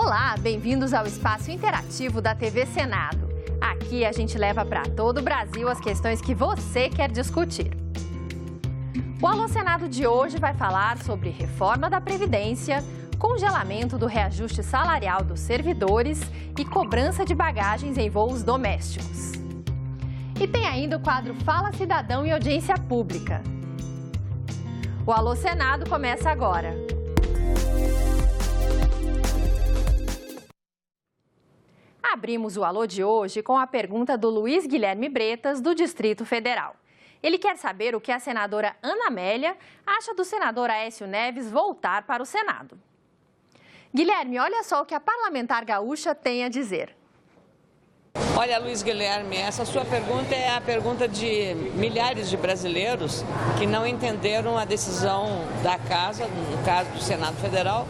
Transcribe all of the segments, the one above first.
Olá, bem-vindos ao espaço interativo da TV Senado. Aqui a gente leva para todo o Brasil as questões que você quer discutir. O Alô Senado de hoje vai falar sobre reforma da Previdência, congelamento do reajuste salarial dos servidores e cobrança de bagagens em voos domésticos. E tem ainda o quadro Fala Cidadão e Audiência Pública. O Alô Senado começa agora. Abrimos o Alô de hoje com a pergunta do Luiz Guilherme Bretas, do Distrito Federal. Ele quer saber o que a senadora Ana Amélia acha do senador Aécio Neves voltar para o Senado. Guilherme, olha só o que a parlamentar gaúcha tem a dizer. Olha, Luiz Guilherme, essa sua pergunta é a pergunta de milhares de brasileiros que não entenderam a decisão da Casa, no caso do Senado Federal,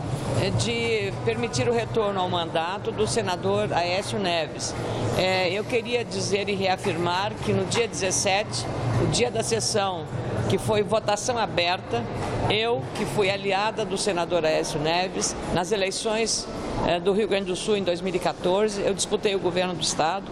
de permitir o retorno ao mandato do senador Aécio Neves. Eu queria dizer e reafirmar que no dia 17, o dia da sessão, que foi votação aberta, eu, que fui aliada do senador Aécio Neves, nas eleições do Rio Grande do Sul em 2014, eu disputei o governo do estado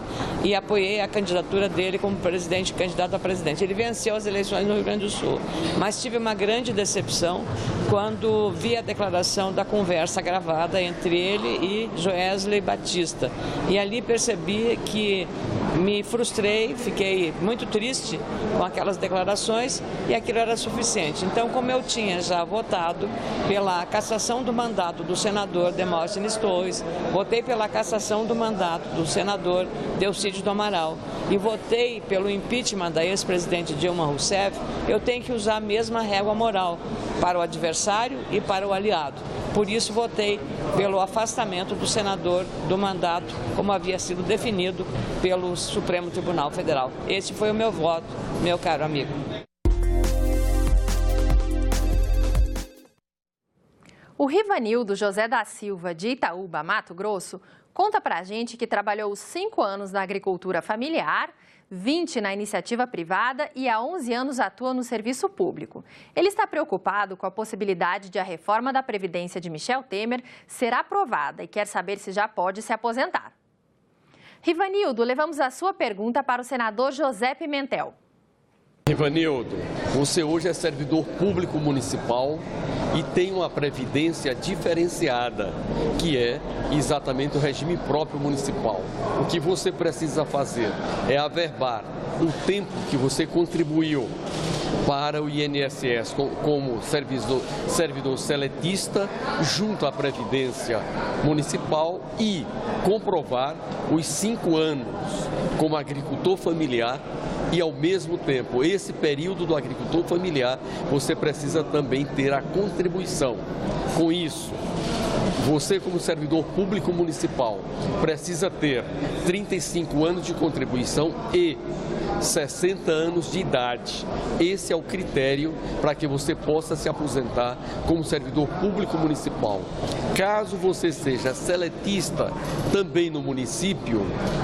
e apoiei a candidatura dele como presidente, candidato a presidente. Ele venceu as eleições no Rio Grande do Sul, mas tive uma grande decepção quando vi a declaração da conversa gravada entre ele e Joesley Batista. E ali percebi que me frustrei, fiquei muito triste com aquelas declarações e aquilo era suficiente. Então, como eu tinha já votado pela cassação do mandato do senador Demóstenes Torres, votei pela cassação do mandato do senador Delcídio do Amaral e votei pelo impeachment da ex-presidente Dilma Rousseff, eu tenho que usar a mesma régua moral para o adversário e para o aliado. Por isso, votei pelo afastamento do senador do mandato, como havia sido definido pelo Supremo Tribunal Federal. Esse foi o meu voto, meu caro amigo. O Rivanildo José da Silva, de Itaúba, Mato Grosso, conta pra gente que trabalhou 5 anos na agricultura familiar, 20 na iniciativa privada e há 11 anos atua no serviço público. Ele está preocupado com a possibilidade de a reforma da Previdência de Michel Temer ser aprovada e quer saber se já pode se aposentar. Rivanildo, levamos a sua pergunta para o senador José Pimentel. Rivanildo, você hoje é servidor público municipal e tem uma previdência diferenciada, que é exatamente o regime próprio municipal. O que você precisa fazer é averbar o tempo que você contribuiu para o INSS como servidor seletista junto à Previdência Municipal e comprovar os 5 anos como agricultor familiar. E, ao mesmo tempo, esse período do agricultor familiar, você precisa também ter a contribuição. Com isso, você, como servidor público municipal, precisa ter 35 anos de contribuição e 60 anos de idade. Esse é o critério para que você possa se aposentar como servidor público municipal. Caso você seja seletista também no município,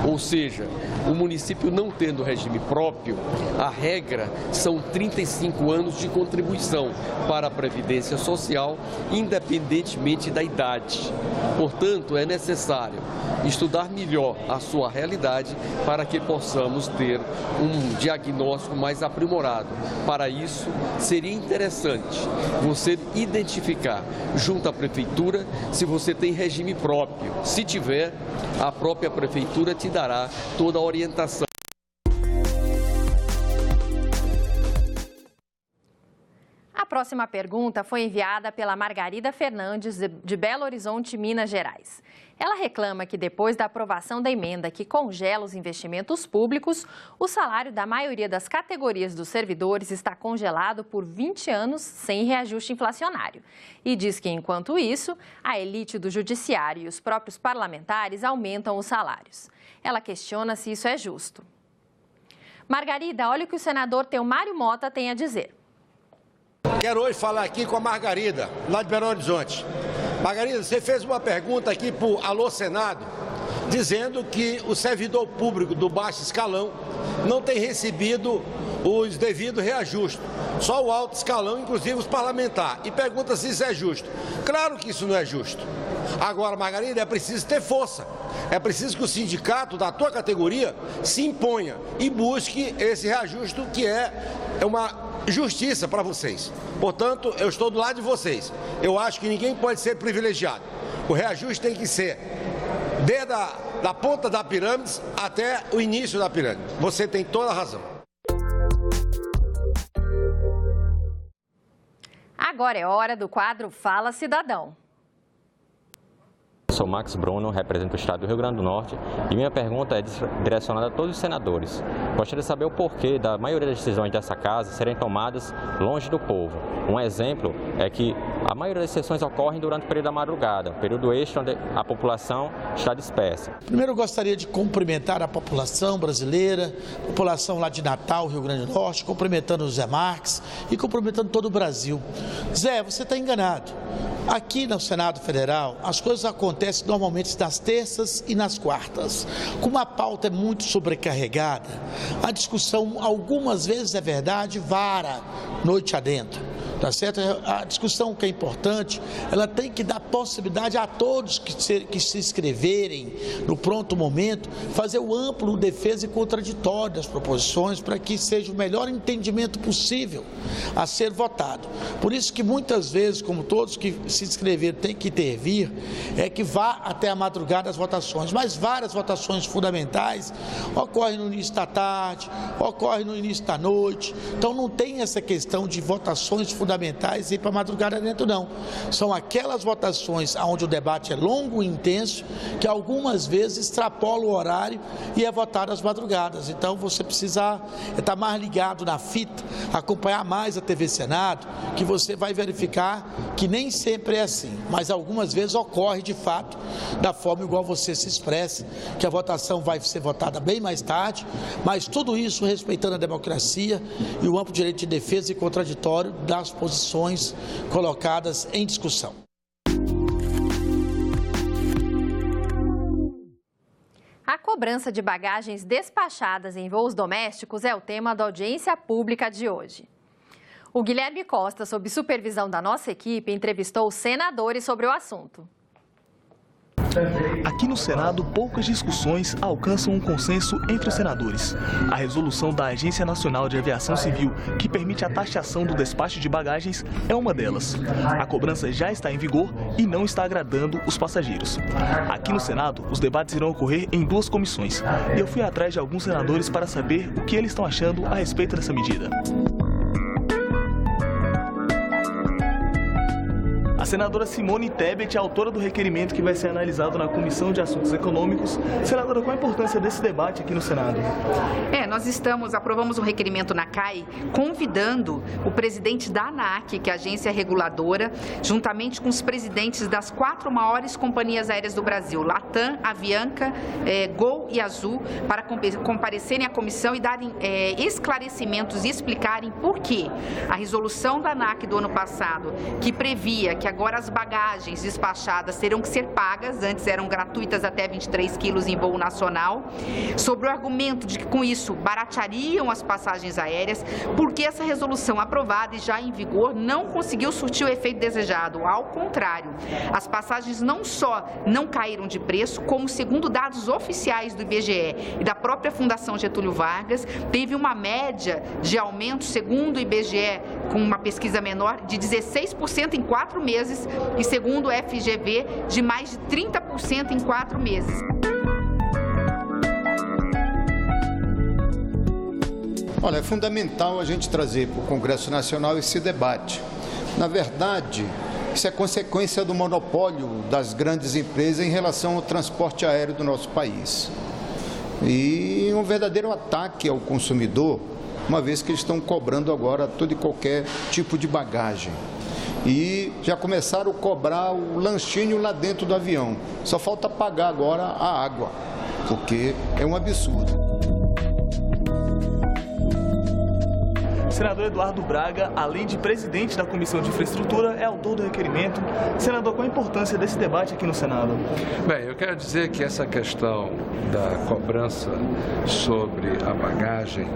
ou seja, o município não tendo regime próprio, a regra são 35 anos de contribuição para a Previdência Social, independentemente da idade. Portanto, é necessário estudar melhor a sua realidade para que possamos ter um diagnóstico mais aprimorado. Para isso, seria interessante você identificar junto à prefeitura se você tem regime próprio. Se tiver, a própria prefeitura te dará toda a orientação. A próxima pergunta foi enviada pela Margarida Fernandes, de Belo Horizonte, Minas Gerais. Ela reclama que depois da aprovação da emenda que congela os investimentos públicos, o salário da maioria das categorias dos servidores está congelado por 20 anos sem reajuste inflacionário. E diz que, enquanto isso, a elite do judiciário e os próprios parlamentares aumentam os salários. Ela questiona se isso é justo. Margarida, olha o que o senador Teomário Mota tem a dizer. Quero hoje falar aqui com a Margarida, lá de Belo Horizonte. Margarida, você fez uma pergunta aqui para o Alô Senado, dizendo que o servidor público do baixo escalão não tem recebido os devidos reajustes. Só o alto escalão, inclusive os parlamentares. E pergunta se isso é justo. Claro que isso não é justo. Agora, Margarida, é preciso ter força. É preciso que o sindicato da tua categoria se imponha e busque esse reajuste que é uma justiça para vocês. Portanto, eu estou do lado de vocês. Eu acho que ninguém pode ser privilegiado. O reajuste tem que ser desde da ponta da pirâmide até o início da pirâmide. Você tem toda a razão. Agora é hora do quadro Fala Cidadão. Sou Max Bruno, represento o estado do Rio Grande do Norte e minha pergunta é direcionada a todos os senadores. Gostaria de saber o porquê da maioria das decisões dessa casa serem tomadas longe do povo. Um exemplo é que a maioria das sessões ocorrem durante o período da madrugada, período extra onde a população está dispersa. Primeiro eu gostaria de cumprimentar a população brasileira, a população lá de Natal, Rio Grande do Norte, cumprimentando o Zé Marques e cumprimentando todo o Brasil. Zé, você está enganado. Aqui no Senado Federal, as coisas acontecem normalmente nas terças e nas quartas. Como a pauta é muito sobrecarregada, a discussão, algumas vezes é verdade, vara noite adentro. Tá certo? A discussão que é importante, ela tem que dar possibilidade a todos que se inscreverem no pronto momento, fazer o amplo defesa e contraditório das proposições para que seja o melhor entendimento possível a ser votado. Por isso que muitas vezes, como todos que se inscreveram têm que intervir, é que vá até a madrugada as votações, mas várias votações fundamentais ocorrem no início da tarde, ocorrem no início da noite, então não tem essa questão de votações fundamentais e para madrugada dentro não. São aquelas votações onde o debate é longo e intenso, que algumas vezes extrapola o horário e é votado às madrugadas. Então você precisa estar mais ligado na fita, acompanhar mais a TV Senado, que você vai verificar que nem sempre é assim, mas algumas vezes ocorre de fato da forma igual você se expressa, que a votação vai ser votada bem mais tarde, mas tudo isso respeitando a democracia e o amplo direito de defesa e contraditório das posições colocadas em discussão. A cobrança de bagagens despachadas em voos domésticos é o tema da audiência pública de hoje. O Guilherme Costa, sob supervisão da nossa equipe, entrevistou os senadores sobre o assunto. Aqui no Senado, poucas discussões alcançam um consenso entre os senadores. A resolução da Agência Nacional de Aviação Civil, que permite a taxação do despacho de bagagens, é uma delas. A cobrança já está em vigor e não está agradando os passageiros. Aqui no Senado, os debates irão ocorrer em duas comissões. E eu fui atrás de alguns senadores para saber o que eles estão achando a respeito dessa medida. A senadora Simone Tebet é autora do requerimento que vai ser analisado na Comissão de Assuntos Econômicos. Senadora, qual a importância desse debate aqui no Senado? Nós aprovamos um requerimento na CAI, convidando o presidente da ANAC, que é a agência reguladora, juntamente com os presidentes das 4 maiores companhias aéreas do Brasil, Latam, Avianca, Gol e Azul, para comparecerem à comissão e darem esclarecimentos e explicarem por que a resolução da ANAC do ano passado, que previa que agora as bagagens despachadas terão que ser pagas, antes eram gratuitas até 23 quilos em voo nacional, sobre o argumento de que com isso barateariam as passagens aéreas, porque essa resolução aprovada e já em vigor não conseguiu surtir o efeito desejado. Ao contrário, as passagens não só não caíram de preço, como segundo dados oficiais do IBGE e da própria Fundação Getúlio Vargas, teve uma média de aumento, segundo o IBGE, com uma pesquisa menor, de 16% em 4 meses e, segundo o FGV, de mais de 30% em 4 meses. Olha, é fundamental a gente trazer para o Congresso Nacional esse debate. Na verdade, isso é consequência do monopólio das grandes empresas em relação ao transporte aéreo do nosso país. E um verdadeiro ataque ao consumidor, uma vez que eles estão cobrando agora todo e qualquer tipo de bagagem. E já começaram a cobrar o lanchinho lá dentro do avião. Só falta pagar agora a água, porque é um absurdo. senador Eduardo Braga, além de presidente da Comissão de Infraestrutura, é autor do requerimento. Senador, qual a importância desse debate aqui no Senado? Bem, eu quero dizer que essa questão da cobrança sobre a bagagem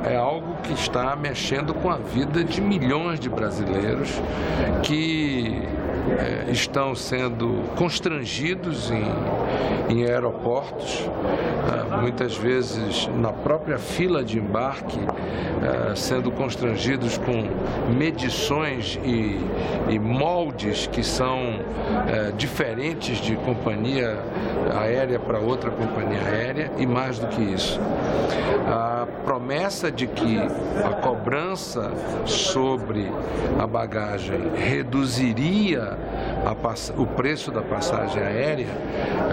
é algo que está mexendo com a vida de milhões de brasileiros que estão sendo constrangidos em aeroportos, muitas vezes na própria fila de embarque, sendo constrangidos com medições e moldes que são diferentes de companhia aérea para outra companhia aérea, e mais do que isso, a promessa de que a cobrança sobre a bagagem reduziria o preço da passagem aérea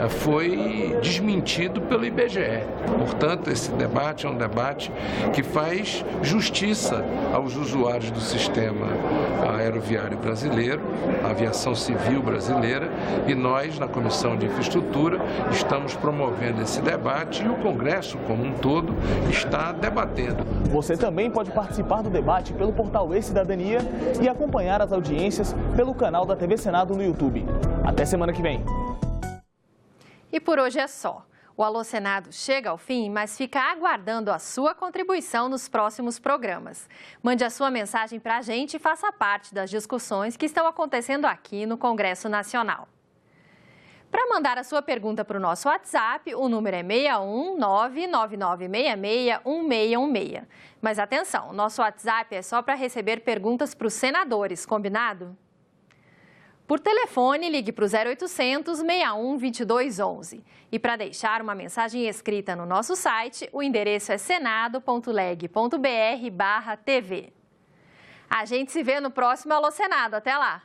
foi desmentido pelo IBGE. Portanto, esse debate é um debate que faz justiça aos usuários do sistema aeroviário brasileiro, a aviação civil brasileira, e nós, na Comissão de Infraestrutura, estamos promovendo esse debate e o Congresso como um todo está debatendo. Você também pode participar do debate pelo portal E-Cidadania e acompanhar as audiências pelo canal da TV Senado no YouTube. Até semana que vem. E por hoje é só. O Alô Senado chega ao fim, mas fica aguardando a sua contribuição nos próximos programas. Mande a sua mensagem para a gente e faça parte das discussões que estão acontecendo aqui no Congresso Nacional. Para mandar a sua pergunta para o nosso WhatsApp, o número é 61 999661616. Mas atenção, nosso WhatsApp é só para receber perguntas para os senadores, combinado? Por telefone, ligue para o 0800 61 2211. E para deixar uma mensagem escrita no nosso site, o endereço é senado.leg.br/tv. A gente se vê no próximo Alô Senado. Até lá!